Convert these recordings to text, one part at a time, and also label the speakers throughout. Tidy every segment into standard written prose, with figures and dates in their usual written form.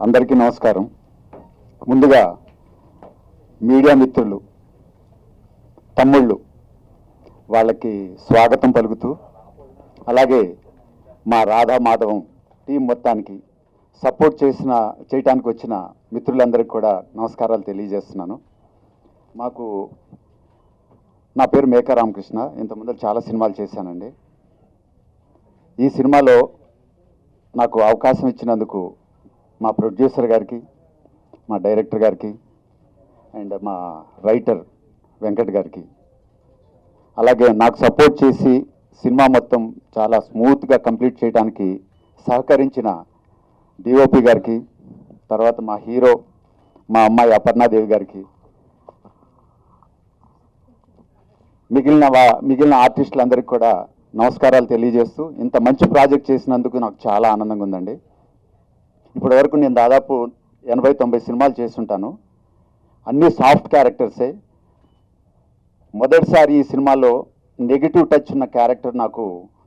Speaker 1: అందరికీ నమస్కారం. ముందుగా మీడియా మిత్రులు, తమ్ముళ్ళు వాళ్ళకి స్వాగతం పలుకుతూ, అలాగే మా రాధా మాధవం టీం మొత్తానికి సపోర్ట్ చేయడానికి వచ్చిన మిత్రులందరికీ కూడా నమస్కారాలు తెలియజేస్తున్నాను. నా పేరు మేకా రామకృష్ణ. ఇంతకుముందు చాలా సినిమాలు చేశానండి. ఈ సినిమాలో నాకు అవకాశం ఇచ్చినందుకు మా ప్రొడ్యూసర్ గారికి, మా డైరెక్టర్ గారికి అండ్ మా రైటర్ వెంకట్ గారికి, అలాగే నాకు సపోర్ట్ చేసి సినిమా మొత్తం చాలా స్మూత్గా కంప్లీట్ చేయడానికి సహకరించిన డిఓపి గారికి, తర్వాత మా హీరో మా అమ్మాయి అపర్ణాదేవి గారికి, మిగిలిన ఆర్టిస్టులందరికీ కూడా నమస్కారాలు తెలియజేస్తూ, ఇంత మంచి ప్రాజెక్ట్ చేసినందుకు నాకు చాలా ఆనందంగా ఉందండి. ఇప్పటి వరకు నేను దాదాపు 80-90 సినిమాలు చేస్తుంటాను. అన్నీ సాఫ్ట్ క్యారెక్టర్సే. మొదటిసారి ఈ సినిమాలో నెగిటివ్ టచ్ ఉన్న క్యారెక్టర్ నాకు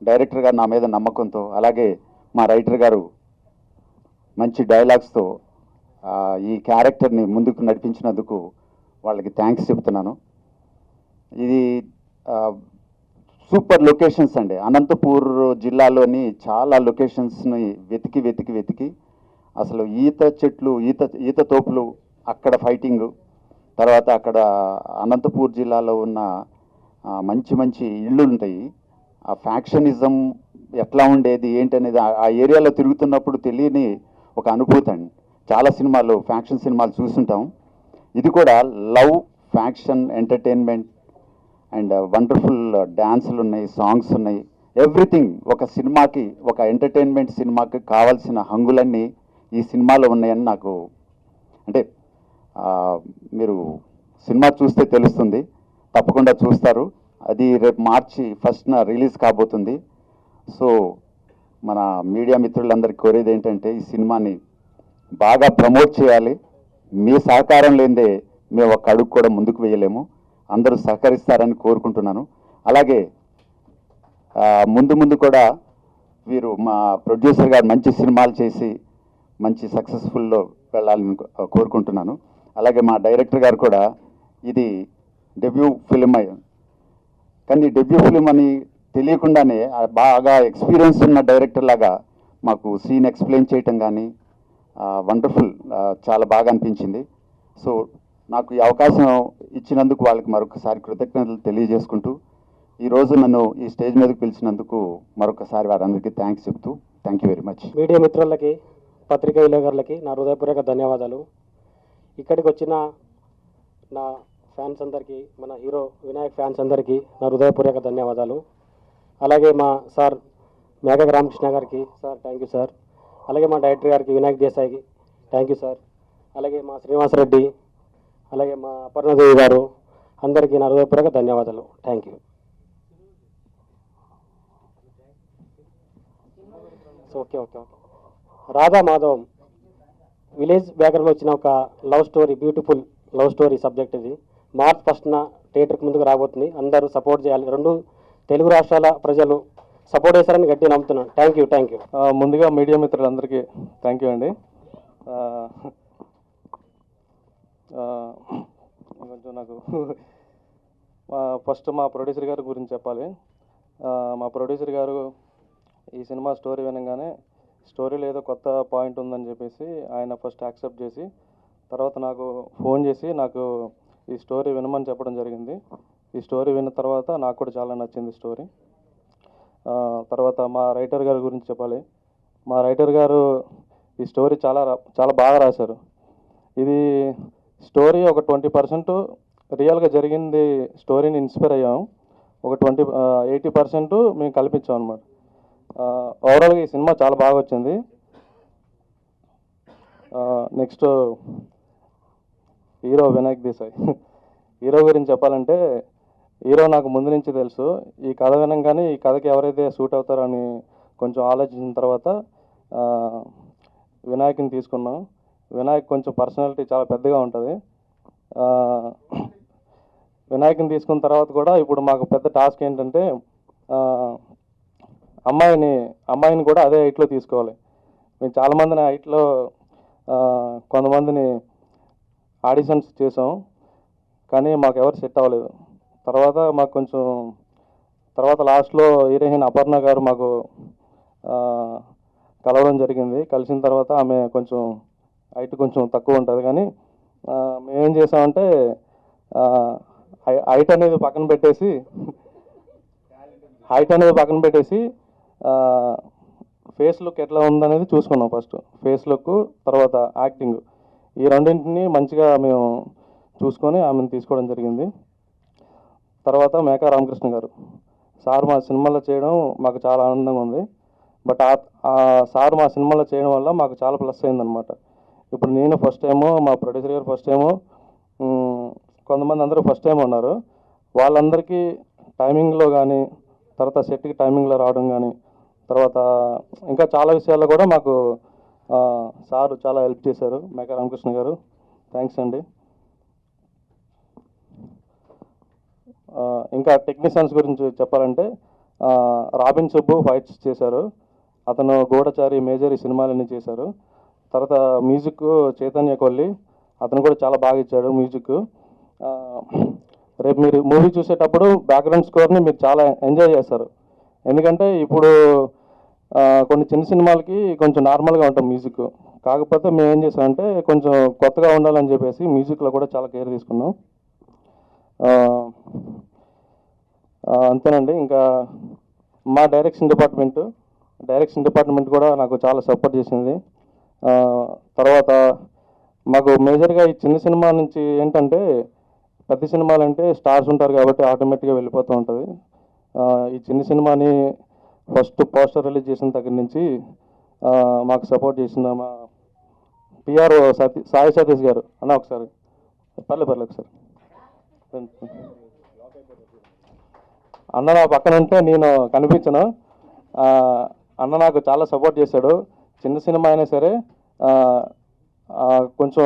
Speaker 1: డైరెక్టర్ గారు నా మీద నమ్మకంతో, అలాగే మా రైటర్ గారు మంచి డైలాగ్స్తో ఈ క్యారెక్టర్ని ముందుకు నడిపించినందుకు వాళ్ళకి థ్యాంక్స్ చెప్తున్నాను. ఇది సూపర్ లొకేషన్స్ అండి. అనంతపూర్ జిల్లాలోని చాలా లొకేషన్స్ని వెతికి అసలు ఈత చెట్లు, ఈత తోపులు, అక్కడ ఫైటింగ్, తర్వాత అక్కడ అనంతపూర్ జిల్లాలో ఉన్న మంచి ఇళ్ళు ఉంటాయి. ఆ ఫ్యాక్షనిజం ఎట్లా ఉండేది ఏంటనేది ఆ ఏరియాలో తిరుగుతున్నప్పుడు తెలియని ఒక అనుభూతి అండి. చాలా సినిమాలు, ఫ్యాక్షన్ సినిమాలు చూస్తుంటాం. ఇది కూడా love, faction, entertainment and wonderful డ్యాన్సులు ఉన్నాయి, సాంగ్స్ ఉన్నాయి, ఎవ్రీథింగ్. ఒక సినిమాకి, ఒక ఎంటర్టైన్మెంట్ సినిమాకి కావాల్సిన హంగులన్నీ ఈ సినిమాలో ఉన్నాయని నాకు, అంటే మీరు సినిమా చూస్తే తెలుస్తుంది, తప్పకుండా చూస్తారు. అది రేపు March 1న రిలీజ్ కాబోతుంది. సో మన మీడియా మిత్రులందరికీ కోరేది ఏంటంటే, ఈ సినిమాని బాగా ప్రమోట్ చేయాలి. మీ సహకారం లేనిదే మేము ఒక అడుగు కూడా ముందుకు వేయలేము. అందరూ సహకరిస్తారని కోరుకుంటున్నాను. అలాగే ముందు కూడా వీరు, మా ప్రొడ్యూసర్ గారు మంచి సినిమాలు చేసి మంచి సక్సెస్ఫుల్లో వెళ్ళాలని కోరుకుంటున్నాను. అలాగే మా డైరెక్టర్ గారు కూడా, ఇది డెబ్యూ ఫిలిం కానీ డెబ్యూ ఫిలిం అని తెలియకుండానే బాగా ఎక్స్పీరియన్స్ ఉన్న డైరెక్టర్ లాగా మాకు సీన్ ఎక్స్ప్లెయిన్ చేయటం కానీ వండర్ఫుల్, చాలా బాగా అనిపించింది. సో నాకు ఈ అవకాశం ఇచ్చినందుకు వాళ్ళకి మరొకసారి కృతజ్ఞతలు తెలియజేసుకుంటూ, ఈరోజు నన్ను ఈ స్టేజ్ మీదకి పిలిచినందుకు మరొకసారి వారందరికీ థ్యాంక్స్ చెప్తూ, thank you very much.
Speaker 2: Media మిత్రులకి, పత్రికా విలేకరులకి నా హృదయపూర్వక ధన్యవాదాలు. ఇక్కడికి వచ్చిన నా ఫ్యాన్స్ అందరికీ, మన హీరో వినాయక్ ఫ్యాన్స్ అందరికీ నా హృదయపూర్వక ధన్యవాదాలు. అలాగే మా సార్ మేఘా రామకృష్ణ గారికి, సార్ థ్యాంక్ యూ సార్. అలాగే మా డైరెక్టర్ గారికి వినాయక్ దేశాయికి థ్యాంక్ యూ సార్. అలాగే మా శ్రీనివాసరెడ్డి, అలాగే మా అపర్ణదేవి గారు, అందరికీ నా హృదయపూర్వక ధన్యవాదాలు. Thank you. Okay. Radha Madhavam village బ్యాక్గ్రౌండ్లో వచ్చిన ఒక love story, beautiful love story subject. ఇది March 1న థియేటర్కి ముందుకు రాబోతుంది. అందరూ సపోర్ట్ చేయాలి. 2 తెలుగు రాష్ట్రాల ప్రజలు సపోర్ట్ చేస్తారని గట్టిగా నమ్ముతున్నాను. Thank you.
Speaker 3: ముందుగా మీడియా మిత్రులందరికీ థ్యాంక్ యూ అండి. కొంచెం నాకు ఫస్ట్ మా ప్రొడ్యూసర్ గారి గురించి చెప్పాలి. మా ప్రొడ్యూసర్ గారు ఈ సినిమా స్టోరీ వినగానే, స్టోరీలో ఏదో కొత్త పాయింట్ ఉందని చెప్పేసి ఆయన ఫస్ట్ యాక్సెప్ట్ చేసి, తర్వాత నాకు ఫోన్ చేసి నాకు ఈ స్టోరీ వినమని చెప్పడం జరిగింది. ఈ స్టోరీ విన్న తర్వాత నాకు కూడా చాలా నచ్చింది స్టోరీ. తర్వాత మా రైటర్ గారి గురించి చెప్పాలి. మా రైటర్ గారు ఈ స్టోరీ చాలా బాగా రాశారు. ఇది స్టోరీ ఒక 20% రియల్గా జరిగింది, స్టోరీని ఇన్స్పైర్ అయ్యాము. ఒక 80% మేము కల్పించాం అనమాట. ఓవరాల్గా ఈ సినిమా చాలా బాగా వచ్చింది. Next hero Vinayak Desai. Hero గురించి చెప్పాలంటే, హీరో నాకు ముందు నుంచి తెలుసు. ఈ కథ వినంగానే ఈ కథకి ఎవరైతే సూట్ అవుతారో అని కొంచెం ఆలోచించిన తర్వాత వినాయక్ని తీసుకున్నాం. వినాయక్ కొంచెం పర్సనాలిటీ చాలా పెద్దగా ఉంటుంది. వినాయక్ని తీసుకున్న తర్వాత కూడా ఇప్పుడు మాకు పెద్ద టాస్క్ ఏంటంటే, అమ్మాయిని కూడా అదే హైట్లో తీసుకోవాలి. మేము చాలామందిని హైట్లో కొంతమందిని ఆడిషన్స్ చేసాం, కానీ మాకు ఎవరు సెట్ అవ్వలేదు. తర్వాత మాకు కొంచెం తర్వాత లాస్ట్లో హీరోయిన్ అపర్ణ గారు మాకు కలవడం జరిగింది. కలిసిన తర్వాత ఆమె కొంచెం హైట్ కొంచెం తక్కువ ఉంటుంది, కానీ మేమేం చేసామంటే హైట్ అనేది పక్కన పెట్టేసి ఫేస్ లుక్ ఎట్లా ఉందనేది చూసుకున్నాం. ఫస్ట్ ఫేస్ లుక్, తర్వాత యాక్టింగ్, ఈ రెండింటిని మంచిగా మేము చూసుకొని ఆమెను తీసుకోవడం జరిగింది. తర్వాత మేకా రామకృష్ణ గారు సార్ మా సినిమాలో చేయడం మాకు చాలా ఆనందంగా ఉంది. బట్ ఆ సార్ మా సినిమాలో చేయడం వల్ల మాకు చాలా ప్లస్ అయిందనమాట. ఇప్పుడు నేను ఫస్ట్ టైము, మా ప్రొడ్యూసర్ గారు ఫస్ట్ టైము, కొంతమంది అందరూ ఫస్ట్ టైం ఉన్నారు. వాళ్ళందరికీ టైమింగ్లో కానీ, తర్వాత సెట్కి టైమింగ్లో రావడం కానీ, తర్వాత ఇంకా చాలా విషయాల్లో కూడా మాకు సార్ చాలా హెల్ప్ చేశారు. మేకా రామకృష్ణ గారు, థ్యాంక్స్ అండి. ఇంకా టెక్నీషియన్స్ గురించి చెప్పాలంటే రాబిన్ సుబ్బు ఫైట్స్ చేశారు. అతను గూఢచారి, మేజర్ ఈ సినిమాలన్నీ చేశారు. తర్వాత మ్యూజిక్ చైతన్య కొల్లి, అతను కూడా చాలా బాగా ఇచ్చాడు మ్యూజిక్. రేపు మీరు మూవీ చూసేటప్పుడు బ్యాక్గ్రౌండ్ స్కోర్ని మీరు చాలా ఎంజాయ్ చేస్తారు. ఎందుకంటే ఇప్పుడు కొన్ని చిన్న సినిమాలకి కొంచెం నార్మల్గా ఉంటాం మ్యూజిక్, కాకపోతే మేము ఏం చేసామంటే కొంచెం కొత్తగా ఉండాలని చెప్పేసి మ్యూజిక్లో కూడా చాలా కేర్ తీసుకున్నాం. అంతేనండి. ఇంకా మా డైరెక్షన్ డిపార్ట్మెంట్ కూడా నాకు చాలా సపోర్ట్ చేసింది. తర్వాత మాకు మేజర్గా ఈ చిన్న సినిమా నుంచి ఏంటంటే, పెద్ద సినిమాలంటే స్టార్స్ ఉంటారు కాబట్టి ఆటోమేటిక్గా వెళ్ళిపోతూ ఉంటుంది. ఈ చిన్న సినిమాని ఫస్ట్ పోస్టర్ రిలీజ్ చేసిన దగ్గర నుంచి మాకు సపోర్ట్ చేసిన మా పిఆర్ఓ సాయి సతీష్ గారు, అన్న ఒకసారి పర్లేదు ఒకసారి అన్న నా పక్కన ఉంటే నేను కనిపించను. అన్న నాకు చాలా సపోర్ట్ చేశాడు. చిన్న సినిమా అయినా సరే కొంచెం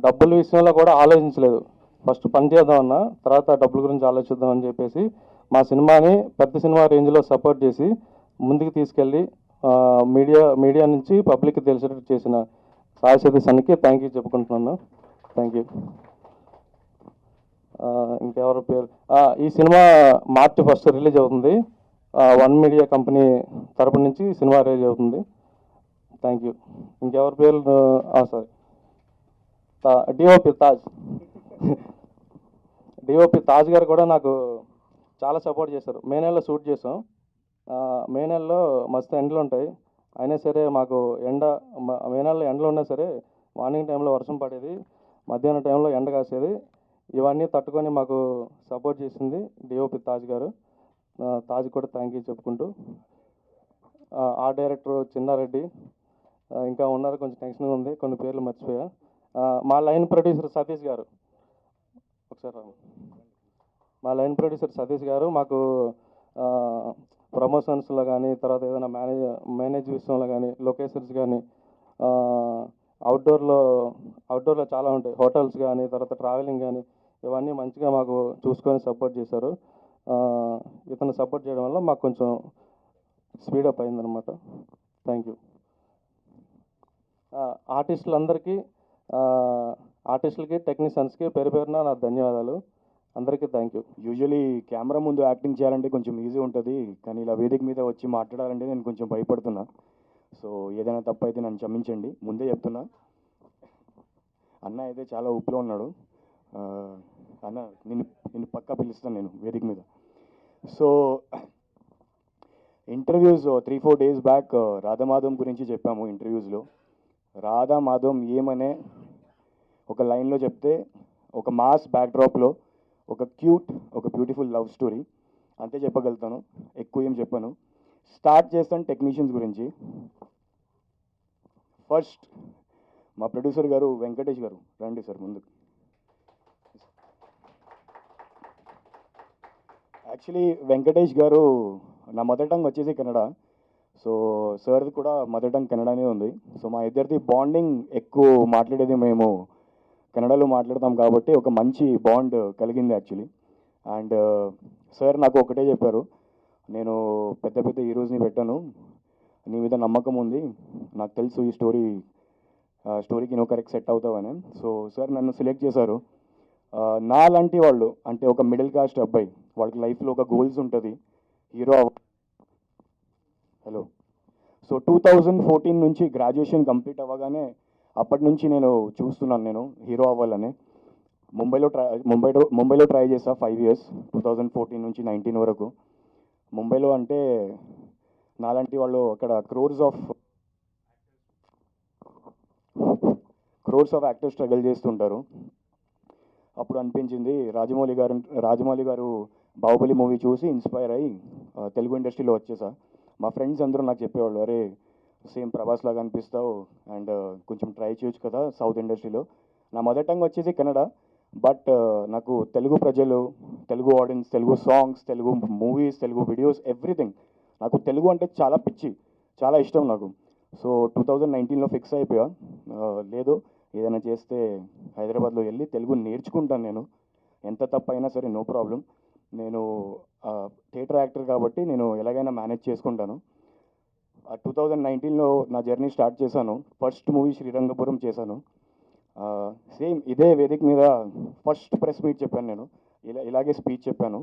Speaker 3: డబ్బుల విషయంలో కూడా ఆలోచించలేదు. ఫస్ట్ పని చేద్దాం అన్న, తర్వాత డబ్బుల గురించి ఆలోచిద్దాం అని చెప్పేసి మా సినిమాని పెద్ద సినిమా రేంజ్లో సపోర్ట్ చేసి ముందుకు తీసుకెళ్ళి మీడియా నుంచి పబ్లిక్కి తెలిసేటట్టు చేసిన సాయి సతీష్ అన్నకి థ్యాంక్ యూ చెప్పుకుంటున్నాను. Thank you. ఇంకెవరి పేరు, ఈ సినిమా మార్చి 1 రిలీజ్ అవుతుంది. వన్ మీడియా కంపెనీ తరపు నుంచి సినిమా రిలీజ్ అవుతుంది. Thank you. ఇంకెవరి పేరు, సారీ, డిఓపి తాజ్ గారు కూడా నాకు చాలా సపోర్ట్ చేశారు. మే నెలలో షూట్ చేసాం. మే నెలలో మస్తు ఎండలు ఉంటాయి, అయినా సరే మాకు మే నెలలో ఎండలు ఉన్నా సరే మార్నింగ్ టైంలో వర్షం పడేది, మధ్యాహ్నం టైంలో ఎండ కాసేది. ఇవన్నీ తట్టుకొని మాకు సపోర్ట్ చేసింది డిఓపి తాజ్ గారు. తాజ్ కూడా థ్యాంక్ యూ చెప్పుకుంటూ, ఆర్ట్ డైరెక్టర్ చిన్నారెడ్డి, ఇంకా ఉన్నారు, కొంచెం టెన్షన్గా ఉంది, కొన్ని పేర్లు మర్చిపోయా. మా లైన్ ప్రొడ్యూసర్ సతీష్ గారు, ఒకసారి మా లైన్ ప్రొడ్యూసర్ సతీష్ గారు మాకు ప్రమోషన్స్లో కానీ, తర్వాత ఏదైనా మేనేజ్ విషయంలో కానీ, లొకేషన్స్ కానీ, అవుట్డోర్లో చాలా ఉంటాయి, హోటల్స్ కానీ, తర్వాత ట్రావెలింగ్ కానీ, ఇవన్నీ మంచిగా మాకు చూసుకొని సపోర్ట్ చేశారు. ఇతను సపోర్ట్ చేయడం వల్ల మాకు కొంచెం స్పీడప్ అయిందనమాట. Thank you. ఆర్టిస్టులకి టెక్నీషియన్స్కి పేరున నా ధన్యవాదాలు. అందరికీ థ్యాంక్ యూ.
Speaker 4: యూజువలీ కెమెరా ముందు యాక్టింగ్ చేయాలంటే కొంచెం ఈజీ ఉంటుంది, కానీ ఇలా వేదిక మీద వచ్చి మాట్లాడాలంటే నేను కొంచెం భయపడుతున్నా. సో ఏదైనా తప్పు అయితే నన్ను క్షమించండి, ముందే చెప్తున్నా. అన్న అయితే చాలా ఉప్పులో ఉన్నాడు. అన్న నిన్ను పక్కా పిలుస్తాను నేను వేదిక మీద. So interviews 3-4 days back Radhamadhavam గురించి చెప్పాము ఇంటర్వ్యూస్లో. రాధామాధవం ఏమనే ఒక లైన్లో చెప్తే, ఒక మాస్ బ్యాక్డ్రాప్లో ఒక బ్యూటిఫుల్ లవ్ స్టోరీ, అంతే చెప్పగలుగుతాను, ఎక్కువ ఏం చెప్పాను. స్టార్ట్ చేస్తాను టెక్నీషియన్స్ గురించి. ఫస్ట్ మా ప్రొడ్యూసర్ గారు వెంకటేష్ గారు, రండి సార్ ముందుకు. యాక్చువల్లీ వెంకటేష్ గారు నా మదర్ టంగ్ వచ్చేసి కన్నడ. సో సార్ది కూడా మదర్ టంగ్ కన్నడనే ఉంది. సో మా ఇద్దరిది బాండింగ్ ఎక్కువ మాట్లాడేది మేము కన్నడలో మాట్లాడతాం కాబట్టి ఒక మంచి బాండ్ కలిగింది యాక్చువల్లీ. అండ్ సార్ నాకు ఒకటే చెప్పారు, నేను పెద్ద హీరోస్ని పెట్టాను, నీ మీద నమ్మకం ఉంది, నాకు తెలుసు ఈ స్టోరీ స్టోరీకి నువ్వు కరెక్ట్ సెట్ అవుతావని. సో సార్ నన్ను సెలెక్ట్ చేశారు. నా లాంటి వాళ్ళు అంటే ఒక మిడిల్ క్లాస్ అబ్బాయి, వాళ్ళకి లైఫ్లో ఒక గోల్స్ ఉంటుంది, హీరో హలో. సో 2014 నుంచి గ్రాడ్యుయేషన్ కంప్లీట్ అవ్వగానే అప్పటి నుంచి నేను చూస్తున్నాను నేను హీరో అవ్వాలని. ముంబైలో ట్రై చేసా 5 years, 2014 నుంచి 19 వరకు. ముంబైలో అంటే నాలాంటి వాళ్ళు అక్కడ క్రోర్స్ ఆఫ్ యాక్టర్స్ స్ట్రగుల్ చేస్తుంటారు. అప్పుడు అనిపించింది రాజమౌళి గారు బాహుబలి మూవీ చూసి ఇన్స్పైర్ అయ్యి తెలుగు ఇండస్ట్రీలో వచ్చేసా. మా ఫ్రెండ్స్ అందరూ నాకు చెప్పేవాళ్ళు, అరే సేమ్ ప్రభాస్ లాగా అనిపిస్తావు అండ్ కొంచెం ట్రై చేయొచ్చు కదా సౌత్ ఇండస్ట్రీలో. నా మదర్ టంగ్ వచ్చేసి కన్నడ, బట్ నాకు తెలుగు ప్రజలు, Telugu audience, Telugu songs, Telugu movies, Telugu videos, everything, నాకు తెలుగు అంటే చాలా పిచ్చి, చాలా ఇష్టం నాకు. సో 2019లో ఫిక్స్ అయిపోయా, లేదు ఏదైనా చేస్తే హైదరాబాద్లో వెళ్ళి తెలుగు నేర్చుకుంటాను నేను, ఎంత తప్పైనా సరే నో ప్రాబ్లం. నేను థియేటర్ యాక్టర్ కాబట్టి నేను ఎలాగైనా మేనేజ్ చేసుకుంటాను. 2019లో నా జర్నీ స్టార్ట్ చేశాను. ఫస్ట్ మూవీ శ్రీరంగపురం చేశాను. సేమ్ ఇదే వేదిక మీద ఫస్ట్ ప్రెస్ మీట్ చెప్పాను నేను, ఇలాగే స్పీచ్ చెప్పాను.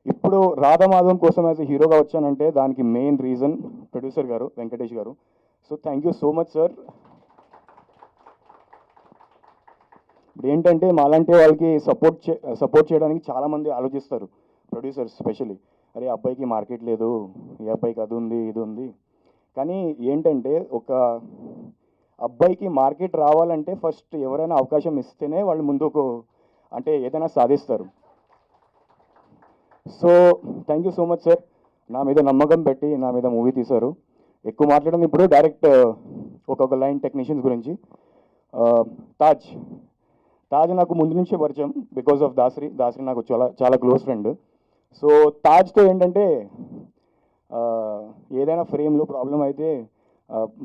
Speaker 4: ఇప్పుడు రాధమాధవం కోసం యాజ్ హీరోగా వచ్చానంటే దానికి మెయిన్ రీజన్ ప్రొడ్యూసర్ గారు, వెంకటేష్ గారు. So thank you so much sir. ఇప్పుడు ఏంటంటే మాలాంటి వాళ్ళకి సపోర్ట్ చేయడానికి చాలామంది ఆలోచిస్తారు, ప్రొడ్యూసర్స్ స్పెషల్లీ, అరే అబ్బాయికి మార్కెట్ లేదు, ఈ అబ్బాయికి అది ఉంది ఇది ఉంది. కానీ ఏంటంటే ఒక అబ్బాయికి మార్కెట్ రావాలంటే ఫస్ట్ ఎవరైనా అవకాశం ఇస్తేనే వాళ్ళు ముందుకు అంటే ఏదైనా సాధిస్తారు. So thank you so much sir, నా మీద నమ్మకం పెట్టి నా మీద మూవీ తీశారు. ఎక్కువ మాట్లాడడం ఇప్పుడు డైరెక్ట్ ఒక్కొక్క లైన్ టెక్నీషియన్స్ గురించి. తాజ్ నాకు ముందు నుంచే పరిచయం బికాస్ ఆఫ్ దాసరి నాకు చాలా క్లోజ్ ఫ్రెండ్. సో తాజ్తో ఏంటంటే ఏదైనా ఫ్రేమ్లో ప్రాబ్లం అయితే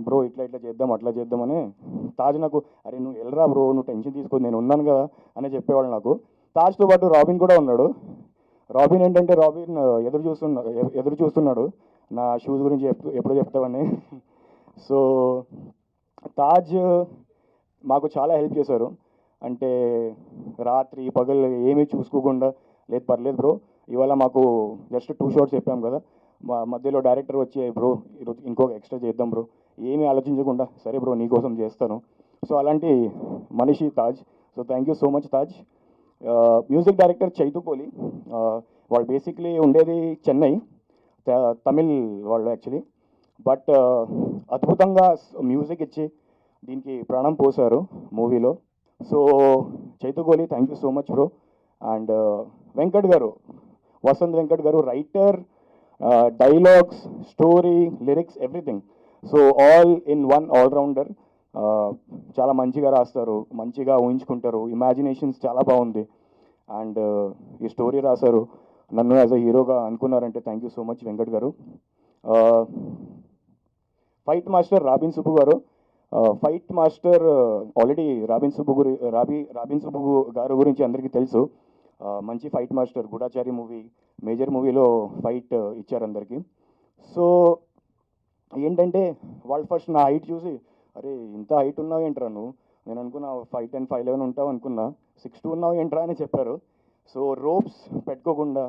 Speaker 4: బ్రో ఇట్లా చేద్దాం అట్లా చేద్దామని తాజ్ నాకు, అరే నువ్వు వెళ్ళరా బ్రో, నువ్వు టెన్షన్ తీసుకో, నేను ఉన్నాను కదా అని చెప్పేవాళ్ళు నాకు. తాజ్తో పాటు రాబిన్ కూడా ఉన్నాడు. రాబిన్ ఏంటంటే ఎదురు చూస్తున్నాడు నా షూస్ గురించి ఎప్పుడు చెప్తామని. సో తాజ్ మాకు చాలా హెల్ప్ చేశారు. అంటే రాత్రి పగలు ఏమీ చూసుకోకుండా, లేదు పర్లేదు బ్రో ఇవాళ మాకు జస్ట్ 2 shots చెప్పాం కదా, మా మధ్యలో డైరెక్టర్ వచ్చి బ్రో ఈరోజు ఇంకొక ఎక్స్ట్రా చేద్దాం బ్రో, ఏమీ ఆలోచించకుండా సరే బ్రో నీకోసం చేస్తాను. సో అలాంటి మనిషి Taj. So thank you so much Taj. Music director Chaitukoli, వాళ్ళు బేసిక్లీ ఉండేది చెన్నై, తమిళ్ వాళ్ళు యాక్చువల్లీ, బట్ అద్భుతంగా మ్యూజిక్ ఇచ్చి దీనికి ప్రాణం పోసారు మూవీలో. So Chaitukoli thank you so much bro. And Venkat గారు, వసంత్ వెంకట్ గారు, writer, dialogues, story, lyrics, everything. So all in one, allrounder. చాలా మంచిగా రాస్తారు, మంచిగా ఊహించుకుంటారు, ఇమాజినేషన్స్ చాలా బాగుంది. అండ్ ఈ స్టోరీ రాశారు, నన్ను యాజ్ అ హీరోగా అనుకున్నారంటే thank you so much Venkat గారు. ఫైట్ మాస్టర్ రాబిన్ సుబ్బు గారు. Fight master already Robin Subbu గారు గురించి అందరికీ తెలుసు. మంచి fight master, Goodachari movie, Major మూవీలో ఫైట్ ఇచ్చారు అందరికీ. సో ఏంటంటే వాళ్ళు ఫస్ట్ నా హైట్ చూసి, అరే ఇంత హైట్ ఉన్నావు ఏంట్రా నువ్వు, నేను అనుకున్నా 5'10", 5'11" ఉంటావు అనుకున్నా, 6'2" ఉన్నావు ఏంట్రా అని చెప్పారు. సో రోప్స్ పెట్టుకోకుండా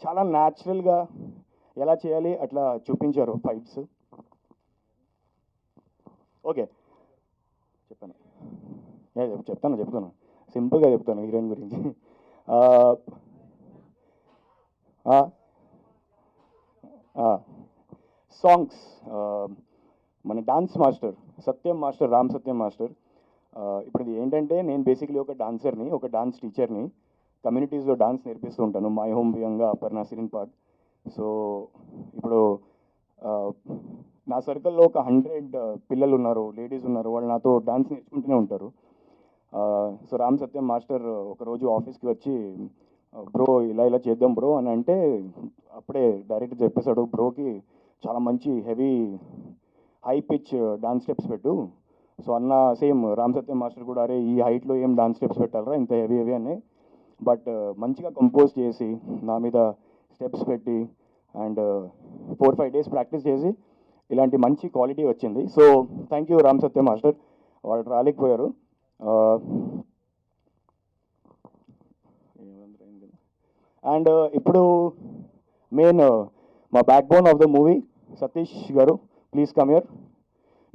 Speaker 4: చాలా న్యాచురల్గా ఎలా చేయాలి అట్లా చూపించారు ఫైట్స్. ఓకే చెప్తాను సింపుల్గా చెప్తాను హీరోయిన్ గురించి. సాంగ్స్, మన dance master Ram Satyam master. ఇప్పుడు ఇది ఏంటంటే నేను బేసిక్లీ ఒక డాన్సర్ని, ఒక డాన్స్ టీచర్ని, కమ్యూనిటీస్లో డాన్స్ నేర్పిస్తూ ఉంటాను, మై హోమ్ బియంగా అపర్ నాసిరిన్ పార్క్. సో ఇప్పుడు నా సర్కిల్లో ఒక 100 పిల్లలు ఉన్నారు, లేడీస్ ఉన్నారు, వాళ్ళు నాతో డాన్స్ నేర్చుకుంటూనే ఉంటారు. సో రామ్ సత్యం మాస్టర్ ఒకరోజు ఆఫీస్కి వచ్చి, బ్రో ఇలా చేద్దాం బ్రో అని అంటే అప్పుడే డైరెక్టర్ చెప్పేశాడు, బ్రోకి చాలా మంచి heavy high pitch dance steps పెట్టు. సో అన్న సేమ్ రామ్ సత్యం మాస్టర్ కూడా, అరే ఈ హైట్లో ఏం డాన్స్ స్టెప్స్ పెట్టాలరా ఇంత హెవీ అని. బట్ మంచిగా కంపోజ్ చేసి నా మీద స్టెప్స్ పెట్టి అండ్ 4-5 days ప్రాక్టీస్ చేసి ఇలాంటి మంచి క్వాలిటీ వచ్చింది. So thank you Ram Satyam master. వాళ్ళు రాలేకపోయారు. అండ్ ఇప్పుడు మెయిన్ మా backbone of the movie Satish గారు, please come here.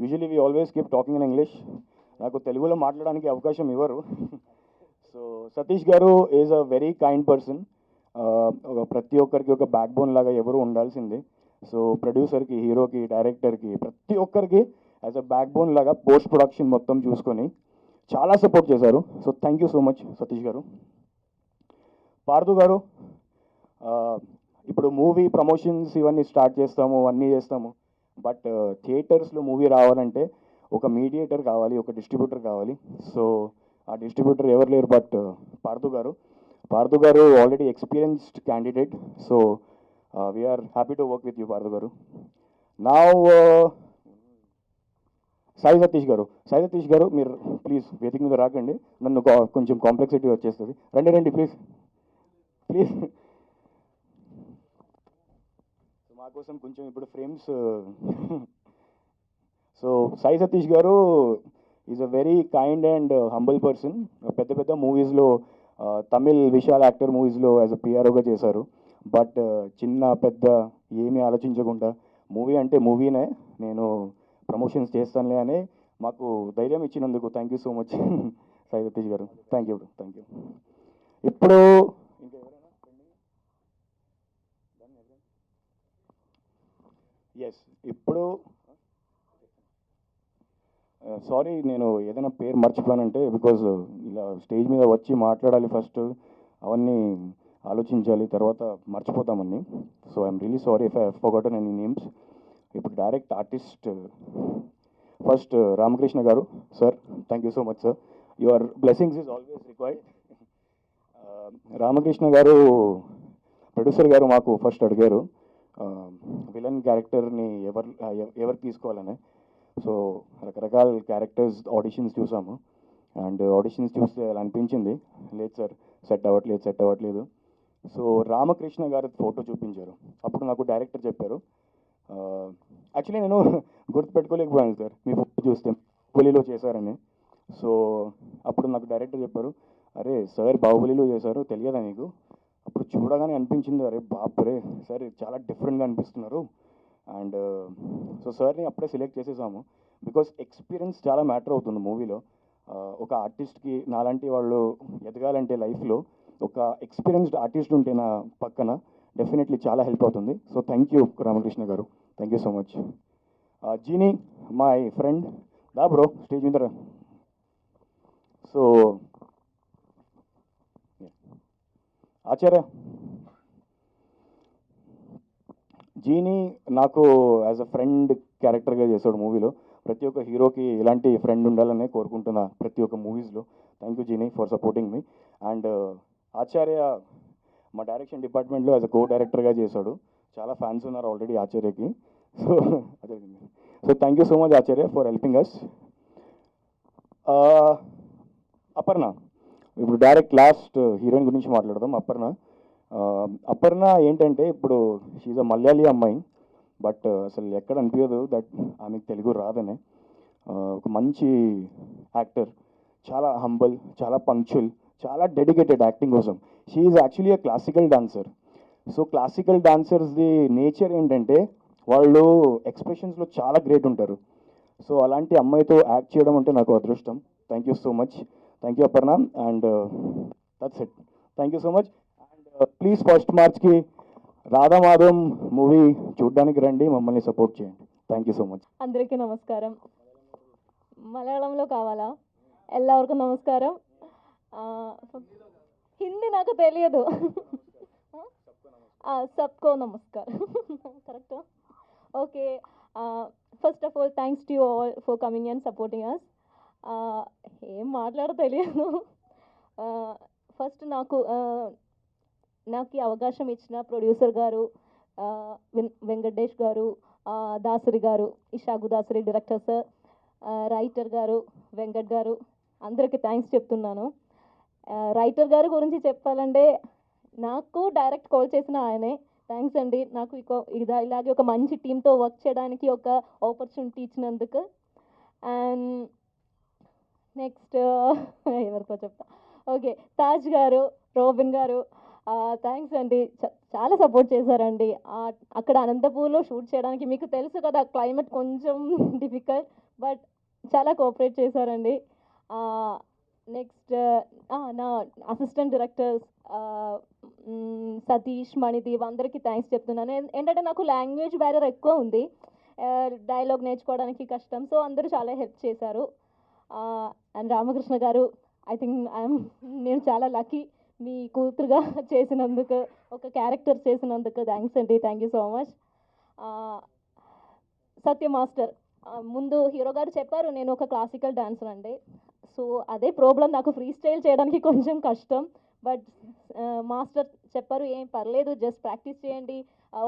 Speaker 4: Usually we always keep talking in English, నాకు తెలుగులో మాట్లాడడానికి అవకాశం ఇవ్వరు. సో సతీష్ గారు is a very kind person. ఒక ప్రతి ఒక్కరికి ఒక బ్యాక్ బోన్ లాగా ఎవరు ఉండాల్సిందే. సో ప్రొడ్యూసర్కి, హీరోకి, డైరెక్టర్కి, ప్రతి ఒక్కరికి యాజ్ అ బ్యాక్ బోన్ లాగా పోస్ట్ ప్రొడక్షన్ మొత్తం చూసుకొని చాలా సపోర్ట్ చేశారు. So thank you so much Satish గారు. పార్థు గారు, ఇప్పుడు మూవీ ప్రమోషన్స్ ఇవన్నీ స్టార్ట్ చేస్తాము, అన్నీ చేస్తాము. బట్ థియేటర్స్లో మూవీ రావాలంటే ఒక మీడియేటర్ కావాలి, ఒక డిస్ట్రిబ్యూటర్ కావాలి. సో ఆ డిస్ట్రిబ్యూటర్ ఎవరు లేరు but Partha garu. Parthu garu already experienced candidate. So we are happy to work with you Parthu garu. నా సాయి సతీష్ గారు, సాయి సతీష్ గారు మీరు ప్లీజ్ వేదిక మీద రాకండి, నన్ను కొంచెం కాంప్లెక్సిటీ వచ్చేస్తుంది. రండి రండి ప్లీజ్ ప్లీజ్. మా కోసం కొంచెం ఇప్పుడు ఫ్రేమ్స్. సో సాయి సతీష్ గారు is a very kind and humble person. పెద్ద పెద్ద మూవీస్లో, తమిళ్ విశాల్ యాక్టర్ మూవీస్లో యాజ్ అ పిఆర్ఓగా చేశారు. బట్ చిన్న పెద్ద ఏమీ ఆలోచించకుండా మూవీ అంటే మూవీనే, నేను ప్రమోషన్స్ చేస్తానులే అని మాకు ధైర్యం ఇచ్చినందుకు thank you so much Sai Satish గారు. Thank you thank you. ఇప్పుడు ఎస్, ఇప్పుడు సారీ నేను ఏదైనా పేరు మర్చిపోయానంటే బికాజ్ ఇలా స్టేజ్ మీద వచ్చి మాట్లాడాలి, ఫస్ట్ అవన్నీ ఆలోచించాలి, తర్వాత మర్చిపోతామని. So I'm really sorry if I forgotten any names. ఇప్పుడు డైరెక్ట్ ఆర్టిస్ట్ ఫస్ట్ రామకృష్ణ గారు. Sir thank you so much sir, your blessings is always required. Ramakrishna గారు ప్రొడ్యూసర్ గారు మాకు ఫస్ట్ అడిగారు విలన్ క్యారెక్టర్ని ఎవరు తీసుకోవాలని. సో రకరకాల క్యారెక్టర్స్ ఆడిషన్స్ చూసాము. అండ్ ఆడిషన్స్ చూస్తే అలా అనిపించింది, లేదు సార్ సెట్ అవ్వట్లేదు. సో రామకృష్ణ గారి ఫోటో చూపించారు. అప్పుడు నాకు డైరెక్టర్ చెప్పారు, యాక్చువల్లీ నేను గుర్తుపెట్టుకోలేకపోయాను సార్ మీ ఫోటో చూస్తే బాహుబలిలో చేశారని. సో అప్పుడు నాకు డైరెక్టర్ చెప్పారు, అరే సార్ బాహుబలిలో చేశారు తెలియదా నీకు? అప్పుడు చూడగానే అనిపించింది, అరే బాపురే సార్ చాలా డిఫరెంట్గా అనిపిస్తున్నారు. అండ్ సో సార్ని అప్పుడే సెలెక్ట్ చేసేసాము. బికాస్ ఎక్స్పీరియన్స్ చాలా మ్యాటర్ అవుతుంది మూవీలో. ఒక ఆర్టిస్ట్కి నాలాంటి వాళ్ళు ఎదగాలంటే లైఫ్లో ఒక ఎక్స్పీరియన్స్డ్ ఆర్టిస్ట్ ఉంటే నా పక్కన డెఫినెట్లీ చాలా హెల్ప్ అవుతుంది. So thank you Ramakrishna garu, thank you so much. Genie my friend, దా బ్రో స్టేజ్ మీద రా. సో ఆచార్య, జీని నాకు యాజ్ అ ఫ్రెండ్ క్యారెక్టర్గా చేశాడు మూవీలో. ప్రతి ఒక్క హీరోకి ఇలాంటి ఫ్రెండ్ ఉండాలనే కోరుకుంటున్నా ప్రతి ఒక్క మూవీస్లో. Thank you Jeeni for supporting me. And Acharya మా డైరెక్షన్ డిపార్ట్మెంట్లో యాజ్ అ కో డైరెక్టర్గా చేశాడు. చాలా ఫ్యాన్స్ ఉన్నారు ఆల్రెడీ ఆచార్యకి. సో అదే, so thank you so much Acharya for helping us. Aparna, ఇప్పుడు డైరెక్ట్ లాస్ట్ హీరోయిన్ గురించి మాట్లాడదాం. అపర్ణ ఏంటంటే ఇప్పుడు షీజ్ అ మలయాళీ అమ్మాయి. బట్ అసలు ఎక్కడ అనిపించదు దట్ ఆమెకు తెలుగు రాదనే. ఒక మంచి యాక్టర్, చాలా హంబల్, చాలా పంక్చువల్, చాలా డెడికేటెడ్ యాక్టింగ్ కోసం. She is actually a classical dancer. So classical డాన్సర్స్ది నేచర్ ఏంటంటే వాళ్ళు ఎక్స్ప్రెషన్స్లో చాలా గ్రేట్ ఉంటారు. సో అలాంటి అమ్మాయితో యాక్ట్ చేయడం అంటే నాకు అదృష్టం. Thank you so much, thank you Aparna. And that's it, thank you so much. And please first మార్చ్కి రాధామాధవం మూవీ చూడడానికి రండి, మమ్మల్ని సపోర్ట్ చేయండి. Thank you so much.
Speaker 5: అందరికీ నమస్కారం. మలయాళంలో కావాలా? ఎల్లరికూ నమస్కారం. హిందీ నాకు తెలియదు. సబ్కో నమస్కారం, correct? Okay, first of all thanks to you all for coming and supporting us. ఏం మాట్లాడో తెలియదు. ఫస్ట్ నాకు ఈ అవకాశం ఇచ్చిన ప్రొడ్యూసర్ గారు వెంకటేష్ గారు, దాసరి గారు, ఇషాగు దాసరి డైరెక్టర్ సార్, రైటర్ గారు వెంకట్ గారు, అందరికీ థ్యాంక్స్ చెప్తున్నాను. రైటర్ గారి గురించి చెప్పాలంటే నాకు డైరెక్ట్ కాల్ చేసిన ఆయనే. థ్యాంక్స్ అండి, నాకు ఇలాగే ఒక మంచి టీంతో వర్క్ చేయడానికి ఒక ఆపర్చునిటీ ఇచ్చినందుకు. అండ్ నెక్స్ట్ ఎవరికో చెప్తా. ఓకే, తాజ్ గారు, రోబిన్ గారు, థ్యాంక్స్ అండి. చాలా సపోర్ట్ చేశారండి. అక్కడ అనంతపూర్లో షూట్ చేయడానికి మీకు తెలుసు కదా, క్లైమేట్ కొంచెం డిఫికల్ట్, బట్ చాలా కోఆపరేట్ చేశారండి. నెక్స్ట్ నా అసిస్టెంట్ డైరెక్టర్స్ సతీష్, మణిదీప్ అందరికీ థ్యాంక్స్ చెప్తున్నాను. ఏంటంటే నాకు లాంగ్వేజ్ బ్యారియర్ ఎక్కువ ఉంది, డైలాగ్ నేర్చుకోవడానికి కష్టం. సో అందరూ చాలా హెల్ప్ చేశారు. అండ్ రామకృష్ణ గారు, ఐ థింక్ నేను చాలా లక్కీ మీ కూతురుగా చేసినందుకు, ఒక క్యారెక్టర్ చేసినందుకు థ్యాంక్స్ అండి. Thank you so much. Satya master, ముందు హీరో గారు చెప్పారు నేను ఒక క్లాసికల్ డాన్సర్ అండి. సో అదే ప్రాబ్లం, నాకు ఫ్రీ స్టైల్ చేయడానికి కొంచెం కష్టం. బట్ మాస్టర్ చెప్పారు ఏం పర్లేదు, జస్ట్ ప్రాక్టీస్ చేయండి.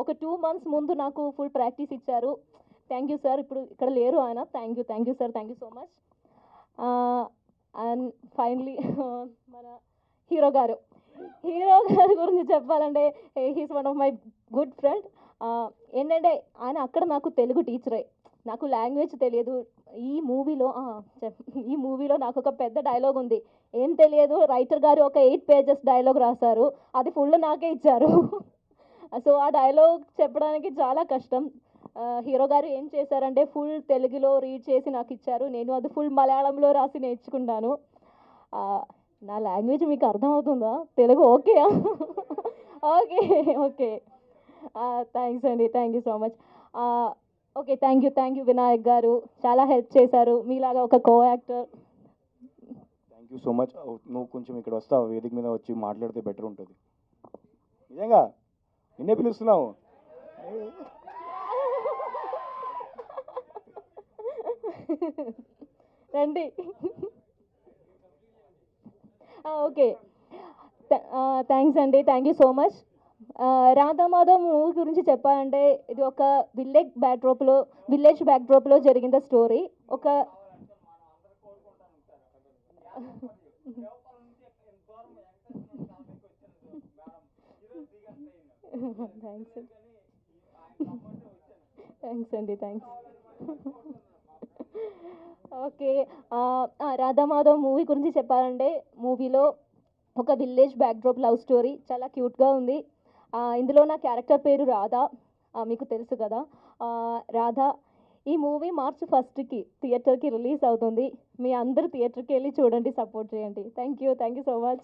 Speaker 5: ఒక 2 months ముందు నాకు ఫుల్ ప్రాక్టీస్ ఇచ్చారు. Thank you sir. ఇప్పుడు ఇక్కడ లేరు ఆయన. Thank you sir. Thank you so much. And finally మన హీరో గారి గురించి చెప్పాలంటే, he's one of my good friend. ఏంటంటే ఆయన అక్కడ నాకు తెలుగు టీచరే, నాకు లాంగ్వేజ్ తెలియదు. ఈ మూవీలో నాకు ఒక పెద్ద డైలాగ్ ఉంది, ఏం తెలియదు. రైటర్ గారు ఒక 8 pages డైలాగ్ రాశారు, అది ఫుల్ నాకే ఇచ్చారు. సో ఆ డైలాగ్ చెప్పడానికి చాలా కష్టం. హీరో గారు ఏం చేశారంటే ఫుల్ తెలుగులో రీడ్ చేసి నాకు ఇచ్చారు, నేను అది ఫుల్ మలయాళంలో రాసి నేర్చుకున్నాను. నా లాంగ్వేజ్ మీకు అర్థమవుతుందా? తెలుగు ఓకేయా? ఓకే. థ్యాంక్స్ అండి. Thank you so much. Okay, thank you Vinayak గారు, చాలా హెల్ప్ చేశారు, మీలాగా ఒక co actor.
Speaker 4: Thank you so much. నువ్వు కొంచెం ఇక్కడ వస్తావు, వేదిక మీద వచ్చి మాట్లాడితే బెటర్ ఉంటుంది. నిజంగా నిన్నే పిలుస్తున్నావు.
Speaker 5: రండి. ఓకే, థ్యాంక్స్ అండి. Thank you so much. Radhamadhav movie గురించి చెప్పాలంటే, ఇది ఒక విలేజ్ బ్యాక్డ్రాప్లో జరిగిన స్టోరీ. ఒక థ్యాంక్స్ అండి. ఓకే, రాధామాధవ్ మూవీ గురించి చెప్పాలంటే, మూవీలో ఒక విలేజ్ బ్యాక్డ్రాప్ లవ్ స్టోరీ, చాలా క్యూట్గా ఉంది. ఇందులో నా క్యారెక్టర్ పేరు రాధా, మీకు తెలుసు కదా. రాధా, ఈ మూవీ March 1st థియేటర్కి రిలీజ్ అవుతుంది. మీ అందరూ థియేటర్కి వెళ్ళి చూడండి, సపోర్ట్ చేయండి. Thank you so much.